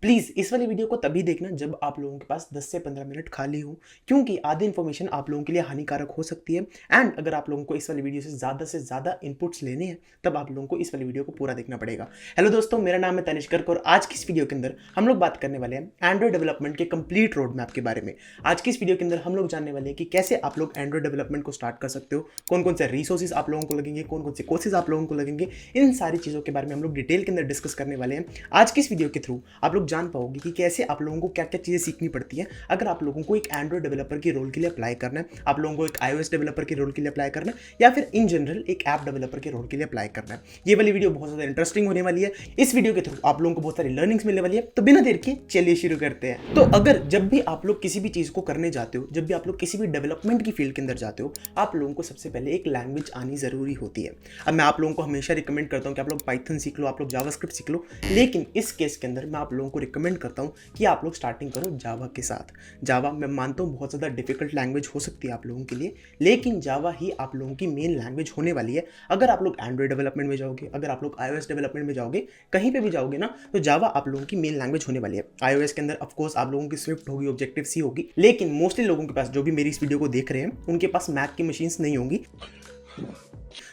Please इस वाली video को तभी देखना जब आप लोगों के पास 10 से 15 मिनट खाली हो, क्योंकि आधी इन्फॉर्मेशन आप लोगों के लिए हानिकारक हो सकती है। एंड अगर आप लोगों को इस वाली वीडियो से ज़्यादा इनपुट्स लेने हैं तब आप लोगों को इस वाली वीडियो को पूरा देखना पड़ेगा। हेलो दोस्तों, मेरा नाम है तनिष्क गर्ग और आज की इस वीडियो के अंदर हम लोग बात करने वाले हैं एंड्रॉइड डेवलपमेंट के कंप्लीट रोड मैप के बारे में। आज की इस वीडियो के अंदर हम लोग जानने वाले हैं कि कैसे आप लोग एंड्रॉइड डेवलपमेंट को स्टार्ट कर सकते हो, कौन कौन से रिसोर्सेज आप लोगों को लगेंगे, कौन कौन से कोर्सेज आप लोगों को लगेंगे। इन सारी चीज़ों के बारे में हम लोग डिटेल के अंदर डिस्कस करने वाले हैं। आज की इस वीडियो के थ्रू आप लोग जान पाओगे कि कैसे आप लोगों को क्या क्या चीज़ें सीखनी पड़ती हैं अगर आप लोगों को एक एंड्रॉइड डेवलपर के रोल के लिए अप्लाई करना है, आप लोगों को एक iOS डेवलपर के रोल के लिए अप्लाई करना है, या फिर इन जनरल एक ऐप डेवलपर के रोल के लिए अप्लाई करना है। ये वाली वीडियो बहुत ज़्यादा इंटरेस्टिंग होने वाली है। इस वीडियो के थ्रू आप लोगों को बहुत सारी लर्निंग्स मिलने वाली है। तो बिना देर के चलिए शुरू करते हैं। तो अगर जब भी आप लोग किसी भी चीज़ को करने जाते हो, जब भी आप लोग किसी भी डेवलपमेंट की फील्ड के अंदर जाते हो, आप लोगों को सबसे पहले एक लैंग्वेज आनी ज़रूरी होती है। अब मैं आप लोगों को हमेशा रिकमेंड करता हूँ कि आप लोग पाइथन सीख लो, आप लोग जावास्क्रिप्ट सीख लो, लेकिन इस केस के अंदर मैं आप लोगों को रिकमेंड करता हूँ कि आप लोग स्टार्टिंग करो जावा के साथ। जावा मैं मानता हूँ बहुत ज़्यादा डिफिकल्ट लैंग्वेज हो सकती है आप लोगों के लिए, लेकिन जावा ही आप लोगों की मेन लैंग्वेज होने वाली है। अगर आप लोग एंड्रॉइड डेवलपमेंट में जाओगे, अगर आप लोग iOS डेवलपमेंट में जाओगे, कहीं पे भी जाओगे ना, तो जावा आप लोगों की मेन लैंग्वेज होने वाली है। iOS के अंदर ऑफ कोर्स आप लोगों की स्विफ्ट होगी, ऑब्जेक्टिव सी होगी, लेकिन मोस्टली लोगों के पास, जो भी मेरी इस वीडियो को देख रहे हैं, उनके पास मैक की मशीन्स नहीं होंगी,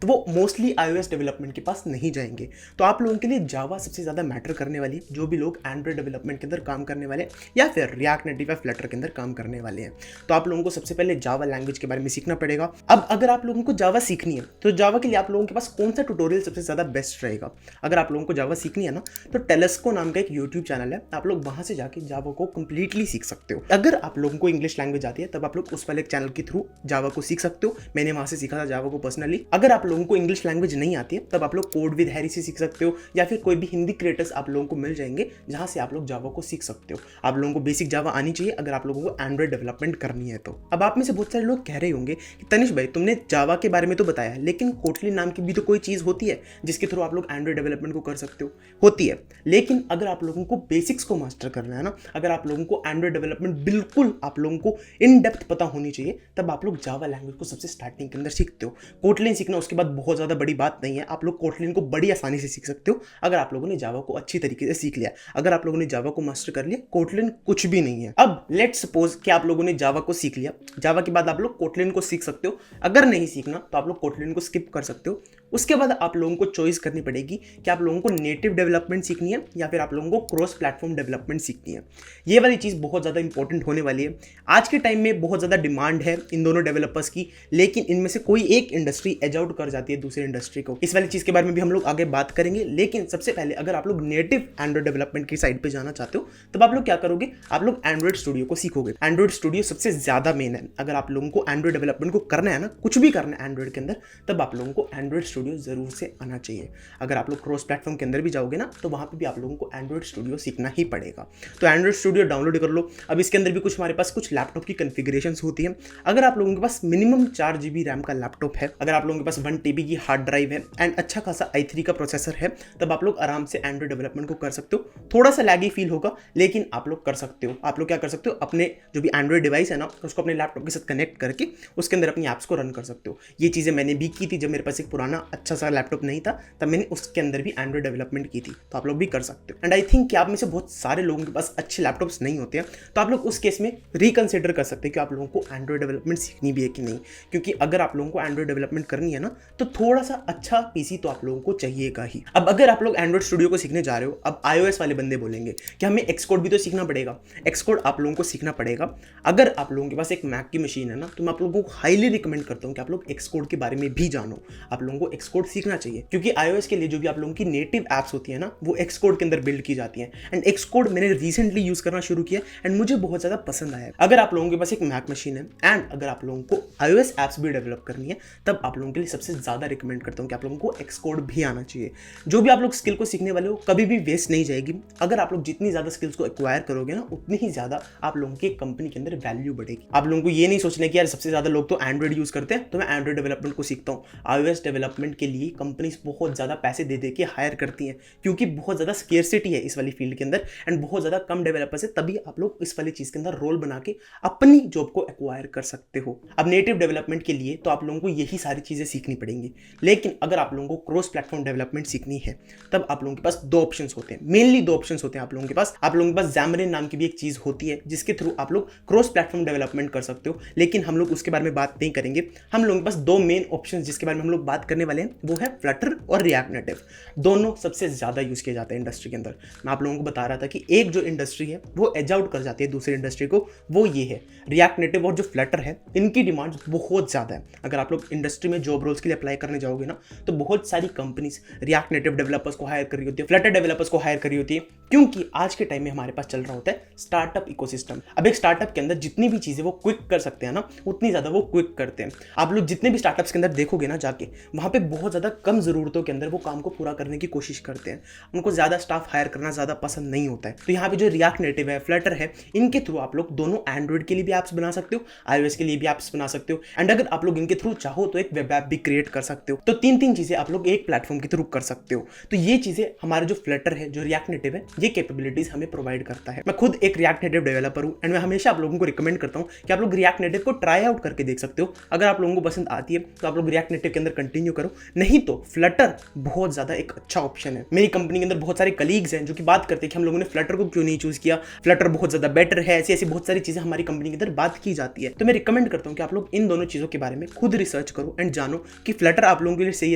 तो वो मोस्टली iOS डेवलपमेंट के पास नहीं जाएंगे। तो आप लोगों के लिए जावा सबसे ज़्यादा मैटर करने वाली है, जो भी लोग एंड्रॉइड डेवलपमेंट के अंदर काम करने वाले हैं या फिर रिएक्ट नेटिव या फ्लटर के अंदर काम करने वाले हैं। तो आप लोगों को सबसे पहले जावा लैंग्वेज के बारे में सीखना पड़ेगा। अब अगर आप लोगों को जावा सीखनी है तो जावा के लिए आप लोगों के पास कौन सा ट्यूटोरियल सबसे ज़्यादा बेस्ट रहेगा। अगर आप लोगों को जावा सीखनी है ना, तो टेलेस्को नाम का एक यूट्यूब चैनल है, आप लोग वहाँ से जाके जावा को कंप्लीटली सीख सकते हो। अगर आप लोगों को इंग्लिश लैंग्वेज आती है तब आप लोग उस वाले चैनल के थ्रू जावा को सीख सकते हो। मैंने वहाँ से सीखा था जावा को पर्सनली। अगर आप लोगों को इंग्लिश लैंग्वेज नहीं आती है तब आप लोग कोड विद हैरी से सीख सकते हो, या फिर कोई भी हिंदी क्रिएटर्स आप लोगों को मिल जाएंगे जहां से आप लोग जावा को सीख सकते हो। आप लोगों को बेसिक जावा आनी चाहिए अगर आप लोगों को एंड्रॉइड डेवलपमेंट करनी है तो। अब आप में से बहुत सारे लोग कह रहे होंगे कि तनिष भाई, तुमने जावा के बारे में तो बताया, लेकिन कोटलिन नाम की भी तो कोई चीज़ होती है जिसके थ्रू आप लोग एंड्रॉइड डेवलपमेंट को कर सकते हो। होती है, लेकिन अगर आप लोगों को बेसिक्स को मास्टर करना है ना, अगर आप लोगों को एंड्रॉइड डेवलपमेंट बिल्कुल आप लोगों को इन डेप्थ पता होनी चाहिए, तब आप लोग जावा लैंग्वेज को सबसे स्टार्टिंग के अंदर सीखते हो। कोटलिन सीखना उसके बाद बहुत ज़्यादा बड़ी बात नहीं है, आप लोग कोटलिन को बड़ी आसानी से सीख सकते हो अगर आप लोगों ने जावा को अच्छी तरीके से सीख लिया। अगर आप लोगों ने जावा को मास्टर कर लिया, कोटलिन कुछ भी नहीं है। अब लेट्स सपोज कि आप लोगों ने जावा को सीख लिया, जावा के बाद आप लोग कोटलिन को सीख सकते हो। अगर नहीं सीखना तो आप लोग कोटलिन को स्किप कर सकते हो। उसके बाद आप लोगों को चॉइस करनी पड़ेगी कि आप लोगों को नेटिव डेवलपमेंट सीखनी है या फिर आप लोगों को क्रॉस प्लेटफॉर्म डेवलपमेंट सीखनी है। ये वाली चीज़ बहुत ज़्यादा इंपॉर्टेंट होने वाली है। आज के टाइम में बहुत ज़्यादा डिमांड है इन दोनों डेवलपर्स की, लेकिन इनमें से कोई एक इंडस्ट्री एज आउट कर जाती है दूसरी इंडस्ट्री को। इस वाली चीज़ के बारे में भी हम लोग आगे बात करेंगे, लेकिन सबसे पहले अगर आप लोग नेटिव एंड्रॉइड डेवलपमेंट की साइड पे जाना चाहते हो तब आप लोग क्या करोगे, आप लोग एंड्रॉइड स्टूडियो को सीखोगे। एंड्रॉइड स्टूडियो सबसे ज़्यादा मेन है। अगर आप लोगों को एंड्रॉइड डेवलपमेंट को करना है ना, कुछ भी करना है एंड्रॉइड के अंदर, तब आप लोगों को एंड्रॉइड स्टूडियो जरूर से आना चाहिए। अगर आप लोग क्रॉस प्लेटफॉर्म के अंदर भी जाओगे ना, तो वहाँ पे भी आप लोगों को एंड्रॉइड स्टूडियो सीखना ही पड़ेगा। तो एंड्रॉइड स्टूडियो डाउनलोड कर लो। अब इसके अंदर भी कुछ हमारे पास कुछ लैपटॉप की कॉन्फ़िगरेशंस होती है। अगर आप लोगों के पास मिनिमम 4 GB रैम का लैपटॉप है, अगर आप लोगों के पास 1 TB की हार्ड ड्राइव है एंड अच्छा खासा i3 का प्रोसेसर है, तब आप लोग आराम से एंड्रॉइड डेवलपमेंट को कर सकते हो। थोड़ा सा लैगी फील होगा, लेकिन आप लोग कर सकते हो। आप लोग क्या कर सकते हो, अपने जो भी एंड्रॉइड डिवाइस है ना, उसको अपने लैपटॉप के साथ कनेक्ट करके उसके अंदर अपनी ऐप्स को रन कर सकते हो। ये चीज़ें मैंने भी की थी जब मेरे पास एक पुराना अच्छा सा लैपटॉप नहीं था, तब मैंने उसके अंदर भी एंड्रॉइड डेवलपमेंट की थी। तो आप लोग भी कर सकते हो। एंड आई थिंक कि आप में से बहुत सारे लोगों के पास अच्छे लैपटॉप्स नहीं होते हैं, तो आप लोग उस केस में रिकन्सिडर कर सकते हैं कि आप लोगों को एंड्रॉइड डेवलपमेंट सीखनी भी है कि नहीं। क्योंकि अगर आप लोगों को एंड्रॉइड डेवलपमेंट करनी है ना, तो थोड़ा सा अच्छा पीसी तो आप लोगों को चाहिएगा ही। अब अगर आप लोग एंड्रॉइड स्टूडियो को सीखने जा रहे हो, अब iOS वाले बंदे बोलेंगे कि हमें एक्सकोड भी तो सीखना पड़ेगा। एक्सकोड आप लोगों को सीखना पड़ेगा। अगर आप लोगों के पास एक मैक की मशीन है ना, तो मैं आप लोगों को हाईली रिकमेंड करता हूँ कि आप लोग एक्सकोड के बारे में भी जानो। आप लोगों को एक्सकोड सीखना चाहिए, क्योंकि iOS के लिए जो भी आप लोगों की नेटिव एप्स होती है ना, वो एक्सकोड के अंदर बिल्ड की जाती हैं। एंड एक्सकोड मैंने रिसेंटली यूज करना शुरू किया एंड मुझे बहुत ज़्यादा पसंद आया। अगर आप लोगों के पास एक मैक मशीन है एंड अगर आप लोगों को iOS एप्स भी डेवलप करनी है, तब आप लोगों के लिए सबसे ज़्यादा रिकमेंड करता हूँ कि आप लोगों को एक्सकोड भी आना चाहिए। जो भी आप लोग स्किल को सीखने वाले हो, कभी भी वेस्ट नहीं जाएगी। अगर आप लोग जितनी ज़्यादा स्किल्स को एक्वायर करोगे ना, उतनी ही ज़्यादा आप लोगों की कंपनी के अंदर वैल्यू बढ़ेगी। आप लोगों को ये नहीं सोचना कि यार सबसे ज़्यादा लोग तो एंड्रॉइड यूज़ करते हैं, तो मैं एंड्रॉइड डेवलपमेंट को सीखता हूँ। iOS डेवलपमेंट डेवलपमेंट के लिए कंपनीज बहुत ज़्यादा पैसे दे के हायर करती हैं, क्योंकि बहुत ज़्यादा स्केर्सिटी है इस वाली फील्ड के अंदर एंड बहुत ज़्यादा कम डेवलपर्स है, तभी आप लोग इस वाली चीज़ के अंदर रोल बना के अपनी जॉब को एक्वायर कर सकते हो। अब नेटिव डेवलपमेंट के लिए तो आप लोगों को यही सारी चीज़ें सीखनी पड़ेंगी, लेकिन अगर आप लोगों को क्रॉस प्लेटफॉर्म डेवलपमेंट सीखनी है तब आप लोगों के पास दो ऑप्शंस होते हैं, मेनली दो ऑप्शंस होते हैं आप लोगों के पास। आप लोगों के पास Xamarin नाम की भी एक चीज़ होती है जिसके थ्रू आप लोग क्रॉस प्लेटफॉर्म डेवलपमेंट कर सकते हो, लेकिन हम लोग उसके बारे में बात नहीं करेंगे। हम लोगों के पास दो मेन ऑप्शंस जिसके बारे में हम लोग बात करने वाले हैं वो है फ्लटर और रिएक्ट नेटिव। दोनों सबसे ज़्यादा यूज़ किए जाते हैं इंडस्ट्री के अंदर। मैं आप लोगों को बता रहा था कि एक जो इंडस्ट्री है वो एज आउट कर जाती है दूसरी इंडस्ट्री को, वो ये है रिएक्ट नेटिव और जो फ्लटर है इनकी डिमांड बहुत ज़्यादा है। अगर आप लोग इंडस्ट्री में जॉब रोल्स के लिए अप्लाई करने जाओगे ना तो बहुत सारी कंपनीज रिएक्ट नेटिव डेवलपर्स को हायर कर रही होती है, फ्लटर डेवलपर्स को हायर कर रही होती है, क्योंकि आज के टाइम में हमारे पास चल रहा होता है स्टार्टअप इकोसिस्टम। अब एक स्टार्टअप के अंदर जितनी भी चीज़ें वो क्विक कर सकते हैं ना उतनी ज़्यादा वो क्विक करते हैं। आप लोग जितने भी स्टार्टअप्स के अंदर देखोगे ना जाके, वहाँ पे बहुत ज़्यादा कम ज़रूरतों के अंदर वो काम को पूरा करने की कोशिश करते हैं। उनको ज़्यादा स्टाफ हायर करना ज़्यादा पसंद नहीं होता है। तो यहाँ पे जो रिएक्ट नेटिव है, फ्लटर है, इनके थ्रू आप लोग दोनों एंड्रॉइड के लिए भी ऐप्स बना सकते हो, iOS के लिए भी ऐप्स बना सकते हो, एंड अगर आप लोग इनके थ्रू चाहो तो एक वेब ऐप भी क्रिएट कर सकते हो। तो तीन तीन चीज़ें आप लोग एक प्लेटफॉर्म के थ्रू कर सकते हो। तो ये चीज़ें हमारे जो फ्लटर है, जो रिएक्ट नेटिव है, ये कैपेबिलिटीज हमें प्रोवाइड करता है। मैं खुद एक रिएक्ट नेटिव डेवलपर हूँ एंड मैं हमेशा आप लोगों को रिकमेंड करता हूँ कि आप लोग रिएक्ट नेटिव को ट्राई आउट करके देख सकते हो। अगर आप लोगों को पसंद आती है तो आप लोग रिएक्ट नेटिव के अंदर कंटिन्यू करो, नहीं तो फ्लटर बहुत ज़्यादा एक अच्छा ऑप्शन है। मेरी कंपनी के अंदर बहुत सारे कलीग्स हैं जो कि बात करते हैं कि हम लोगों ने फ्लटर को क्यों नहीं चूज किया, फ्लटर बहुत ज़्यादा बेटर है, ऐसी ऐसी बहुत सारी चीज़ें हमारी कंपनी के अंदर बात की जाती है। तो मैं रिकमेंड करता हूँ कि आप लोग इन दोनों चीज़ों के बारे में खुद रिसर्च करो एंड जानो कि फ्लटर आप लोगों के लिए सही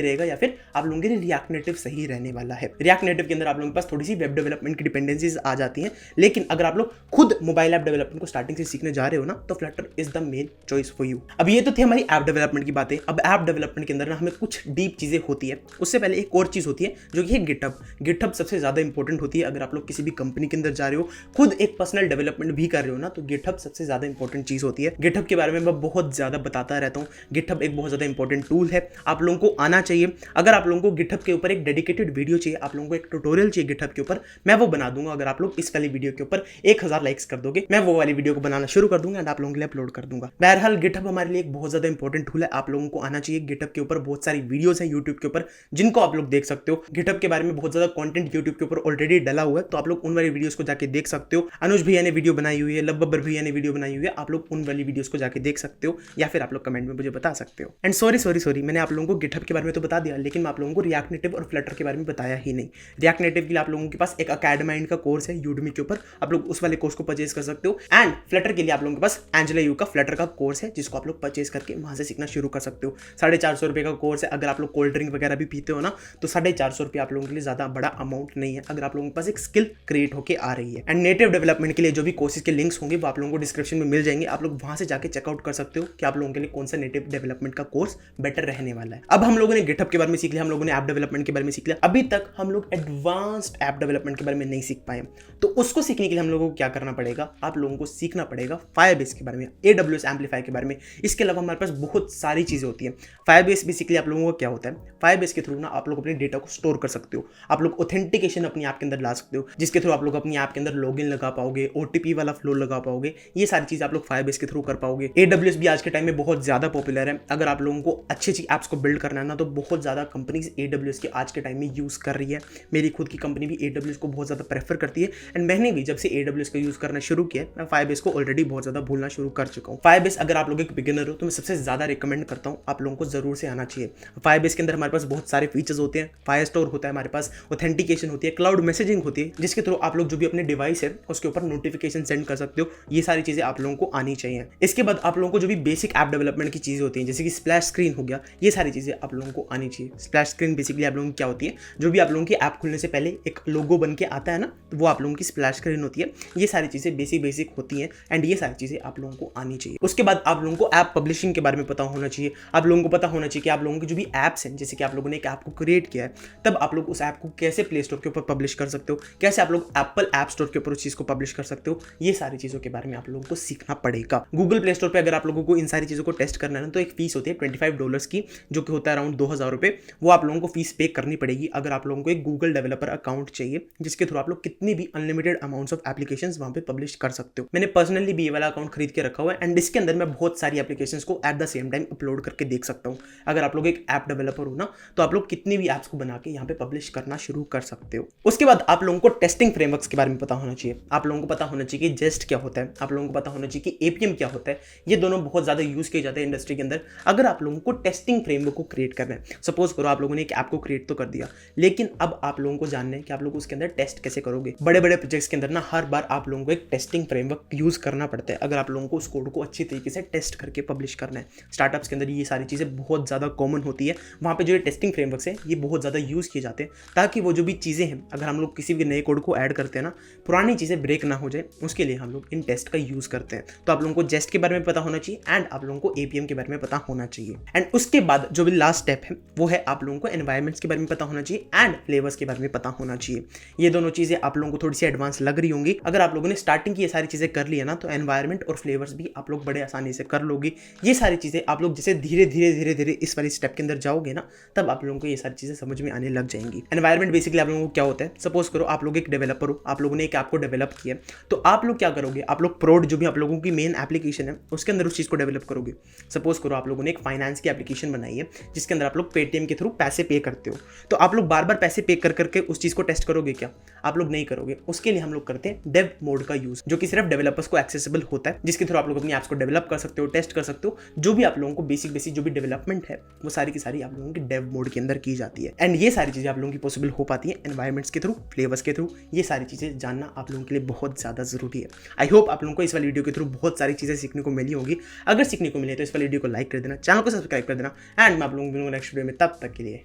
रहेगा या फिर आप लोगों के लिए रिएक्ट नेटिव सही रहने वाला है। रिएक्ट नेटिव के अंदर आप लोगों के पास थोड़ी सी वेब डेवलपमेंट की डिपेंडेंसीज आ जाती हैं, लेकिन अगर आप लोग खुद मोबाइल ऐप डेवलपमेंट को स्टार्टिंग से सीखने जा रहे हो ना तो Flutter is the main choice for you. अब ये तो थी हमारी ऐप डेवलपमेंट की बातें। अब ऐप डेवलपमेंट के अंदर ना हमें कुछ डीप चीज़ें होती है, उससे पहले एक और चीज़ होती है जो कि है गिटहब। गिटहब सबसे ज़्यादा इंपॉर्टेंट होती है। अगर आप लोग किसी भी कंपनी के अंदर जा रहे हो, खुद एक पर्सनल डेवलपमेंट भी कर रहे हो ना, तो गिटहब सबसे ज़्यादा इंपॉर्टेंट चीज़ होती है। गिटहब के बारे में मैं बहुत ज़्यादा बताता रहता हूँ। गिटहब एक बहुत ज़्यादा इंपॉर्टेंट टूल है, आप लोगों को आना चाहिए। अगर आप लोगों को गिटहब के ऊपर एक डेडिकेटेड वीडियो चाहिए, आप लोगों को एक ट्यूटोरियल चाहिए गिटहब के ऊपर, मैं वो बना दूंगा। अगर आप लोग इस वाली वीडियो के ऊपर 1000 लाइक्स कर दोगे, मैं वो वाली वीडियो को बनाना शुरू कर दूंगा एंड आप लोगों के लिए अपलोड कर दूंगा। बहरहाल गिटहब हमारे लिए एक बहुत ज़्यादा इंपॉर्टेंट टूल है, आप लोगों को आना चाहिए। गिटहब के ऊपर बहुत सारी वीडियोस हैं यूट्यूब के ऊपर जिनको आप लोग देख सकते हो। गिटहब के बारे में बहुत ज़्यादा कंटेंट यूट्यूब के ऊपर ऑलरेडी डला हुआ है, तो आप लोग उन वाली वीडियोस को जाके देख सकते हो। अनुज भैया ने वीडियो बनाई हुई है, लब बब्बर भैया ने वीडियो बनाई हुई है, आप लोग उन वाली वीडियोस को जाके देख सकते हो या फिर आप लोग कमेंट में मुझे बता सकते हो। एंड सॉरी मैंने आप लोगों को गिटहब के बारे में तो बता दिया, लेकिन मैं आप लोगों को रिएक्ट नेटिव और फ्लटर के बारे में बताया ही नहीं। रिएक्ट नेटिव के लिए आप लोगों के पास एक अकेडमाइंड का कोर्स है यूडमी के ऊपर, आप लोग उस वाले कोर्स को परचेज कर सकते हो। एंड फ्लटर के लिए आप लोगों के पास एंजेला यू का फ्लटर का कोर्स है जिसको आप लोग परचेज करके वहां से सीखना शुरू कर सकते हो। 450 रुपये का कोर्स है। अगर आप लोग कोल्ड ड्रिंक वगैरह भी पीते हो ना तो 450 रुपये आप लोगों के लिए ज़्यादा बड़ा अमाउंट नहीं है, अगर आप लोगों के पास एक स्किल क्रिएट होकर आ रही है। एंड नेटिव डेवलपमेंट के लिए जो भी कोर्सेज के लिंक्स होंगे वो आप लोगों को डिस्क्रिप्शन में मिल जाएंगे, आप लोग वहां से जाके चेकआउट कर सकते हो कि आप लोगों के लिए कौन सा नेटिव डेवलपमेंट का कोर्स बेटर रहने वाला है। अब हम लोगों ने गिटहब के बारे में सीख लिया, हम लोगों ने ऐप डेवलपमेंट के बारे में सीख लिया। अभी तक हम लोग एडवांस्ड ऐप डेवलपमेंट के बारे में नहीं सीख पाए, तो उसको सीखने के लिए हम लोगों को क्या करना पड़ेगा, आप लोगों को सीखना पड़ेगा फायरबेस के बारे में, AWS एम्पलीफाई के बारे में। इसके अलावा हमारे पास बहुत सारी चीज़ें होती हैं। फायरबेस बेसिकली आप लोगों को क्या होता है, फायरबेस के थ्रू ना आप लोग अपने डेटा को स्टोर कर सकते हो, आप लोग ऑथेंटिकेशन अपनी ऐप के अंदर ला सकते हो, जिसके थ्रू आप लोग अपनी ऐप के अंदर लॉगिन लगा पाओगे, OTP वाला फ्लो लगा पाओगे। ये सारी चीज़ आप लोग फायरबेस के थ्रू कर पाओगे। AWS भी आज के टाइम में बहुत ज़्यादा पॉपुलर है। अगर आप लोगों को अच्छी अच्छी ऐप्स को बिल्ड करना है ना तो बहुत ज़्यादा कंपनीज AWS के आज के टाइम में यूज़ कर रही है। मेरी खुद की कंपनी भी AWS को बहुत ज़्यादा प्रेफर करती है एंड मैंने भी जब से AWS का यूज़ करना शुरू किया, मैं फायरबेस को ऑलरेडी बहुत ज़्यादा भूलना शुरू कर चुका हूँ। फायरबेस अगर आप लोग एक बिगिनर हो तो मैं सबसे ज़्यादा रिकमेंड करता हूँ आप लोगों को ज़रूर से आना चाहिए। फायरबेस के अंदर हमारे पास बहुत सारे फीचर्स होते हैं, फायरस्टोर होता है हमारे पास, ऑथेंटिकेशन होती है, क्लाउड मैसेजिंग होती है, जिसके थ्रू आप लोग जो भी अपने डिवाइस है उसके ऊपर नोटिफिकेशन सेंड कर सकते हो। ये सारी चीज़ें आप लोगों को आनी चाहिए। इसके बाद आप लोगों को जो भी बेसिक ऐप डेवलपमेंट की चीज़ें होती हैं जैसे कि स्प्लैश स्क्रीन हो गया, ये सारी चीज़ें आप लोगों को आनी चाहिए। स्प्लैश स्क्रीन बेसिकली आप लोगों की क्या होती है, जो भी आप लोगों की ऐप खुलने से पहले एक लोगो बन के आता है ना, तो वो आप लोगों की स्प्लैश स्क्रीन होती है। ये सारी चीज़ें बेसिक होती हैं एंड ये सारी चीज़ें आप लोगों को आनी चाहिए। उसके बाद आप लोगों को ऐप पब्लिशिंग के बारे में पता होना चाहिए। आप लोगों को पता होना चाहिए कि आप लोगों की जो भी ऐप्स हैं, जैसे कि आप लोगों ने एक ऐप को क्रिएट किया है, तब आप लोग उस ऐप को कैसे प्ले स्टोर के ऊपर पब्लिश कर सकते हो, कैसे आप लोग एप्पल ऐप स्टोर के ऊपर उस चीज़ को पब्लिश कर सकते हो। ये सारी चीज़ों के बारे में आप लोगों को सीखना पड़ेगा। गूगल प्ले स्टोर पर अगर आप लोगों को इन सारी चीज़ों को टेस्ट करना है ना तो एक फीस होती है $25 की, जो कि होता है अराउंड 2000 रुपये। वो आप लोगों को फीस पे करनी पड़ेगी अगर आप लोगों को एक गूगल डेवलपर अकाउंट चाहिए, जिसके थ्रू आप लोग कितनी भी अनलिमिटेड अमाउंट्स ऑफ एप्लीकेशंस वहाँ पे पब्लिश कर सकते हो। मैंने पर्सनली भी ये वाला अकाउंट खरीद के रखा हुआ है एंड इसके अंदर मैं बहुत सारी एप्लीकेशंस को at the same time upload करके देख सकता हूँ। अगर आप लोग एक ऐप डेवलपर हो ना, तो आप लोग कितनी भी ऐप्स को बना के यहाँ पे पब्लिश करना शुरू कर सकते हो। उसके बाद आप लोगों को टेस्टिंग फ्रेमवर्क्स के बारे में पता होना चाहिए। आप लोगों को पता होना चाहिए कि जेस्ट क्या होता है, आप लोगों को पता होना चाहिए कि एपीएम क्या होता है। ये दोनों बहुत ज़्यादा यूज़ किए जाते हैं इंडस्ट्री के अंदर। अगर आप लोगों को टेस्टिंग फ्रेमवर्क को क्रिएट करना है, सपोज करो आप लोगों ने एक ऐप को क्रिएट तो कर दिया, लेकिन अब आप लोगों को जानना है कि आप लोग उसके अंदर टेस्ट कैसे करोगे। बड़े बड़े प्रोजेक्ट्स के अंदर ना हर बार आप लोगों को एक टेस्टिंग फ्रेमवर्क यूज़ करना पड़ता है अगर आप लोगों को उस कोड को अच्छी तरीके से टेस्ट करके पब्लिश करना है। स्टार्टअप्स के अंदर ये सारी चीज़ें बहुत ज़्यादा कॉमन होती है। वहाँ पे जो ये टेस्टिंग फ्रेमवर्क्स है ये बहुत ज़्यादा यूज़ किए जाते हैं, ताकि वो जो भी चीज़ें हैं, अगर हम लोग किसी भी नए कोड को ऐड करते हैं ना, पुरानी चीज़ें ब्रेक ना हो जाए, उसके लिए हम लोग इन टेस्ट का यूज़ करते हैं। तो आप लोगों को जेस्ट के बारे में पता होना चाहिए एंड आप लोगों को एपीएम के बारे में पता होना चाहिए। एंड उसके बाद जो भी लास्ट स्टेप है वो है आप लोगों को एनवायरमेंट्स के बारे में पता होना चाहिए एंड फ्लेवर्स के बारे में पता होना चाहिए। ये दोनों चीज़ें आप लोगों को थोड़ी सी एडवांस लग रही होंगी। अगर आप लोगों ने स्टार्टिंग की ये सारी चीज़ें कर ली है ना, तो एनवायरमेंट और फ्लेवर्स भी आप लोग बड़े आसानी से कर लोगे। ये सारी चीज़ें आप लोग जैसे धीरे धीरे धीरे धीरे इस वाली स्टेप के अंदर जाओगे ना, तब आप लोगों को ये सारी चीज़ें समझ में आने लग जाएंगी। एनवायरमेंट बेसिकली आप लोगों को क्या होता है, सपोज करो आप लोग एक डेवलपर हो, आप लोगों ने एक ऐप को डेवलप किया, तो आप लोग क्या करोगे, आप लोग प्रोड जो भी आप लोगों की मेन एप्लीकेशन है उसके अंदर उस चीज़ को डेवलप करोगे। सपोज करो आप लोगों ने एक फाइनेंस की एप्लीकेशन बनाई है जिसके अंदर आप लोग पेटीएम के थ्रू पैसे पे करते हो, तो आप लोग बार बार पैसे पे कर करके उस चीज़ को टेस्ट करोगे क्या? आप लोग नहीं करोगे। उसके लिए हम लोग करते हैं डेव मोड का यूज़, जो कि सिर्फ डेवलपर्स को एक्सेसिबल होता है, जिसके थ्रू आप लोग अपनी ऐप्स को डेवलप कर सकते हो, टेस्ट कर सकते हो। जो भी आप लोगों को बेसिक जो भी डेवलपमेंट है वो सारी की सारी आप लोगों की डेव मोड के अंदर की जाती है। एंड ये सारी चीज़ें आप लोगों की पॉसिबल हो पाती है एनवायरमेंट्स के थ्रू, फ्लेवर्स के थ्रू। ये सारी चीज़ें जानना आप लोगों के लिए बहुत ज़्यादा ज़रूरी है। आई होप आप लोगों को इस वाली वीडियो के थ्रू बहुत सारी चीज़ें सीखने को मिली होगी। अगर सीखने को मिले तो इस वाली वीडियो को लाइक कर देना, चैनल को सब्सक्राइब कर देना एंड मैं आप लोगों को नेक्स्ट वीडियो में, तब तक के लिए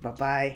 बाय बाय।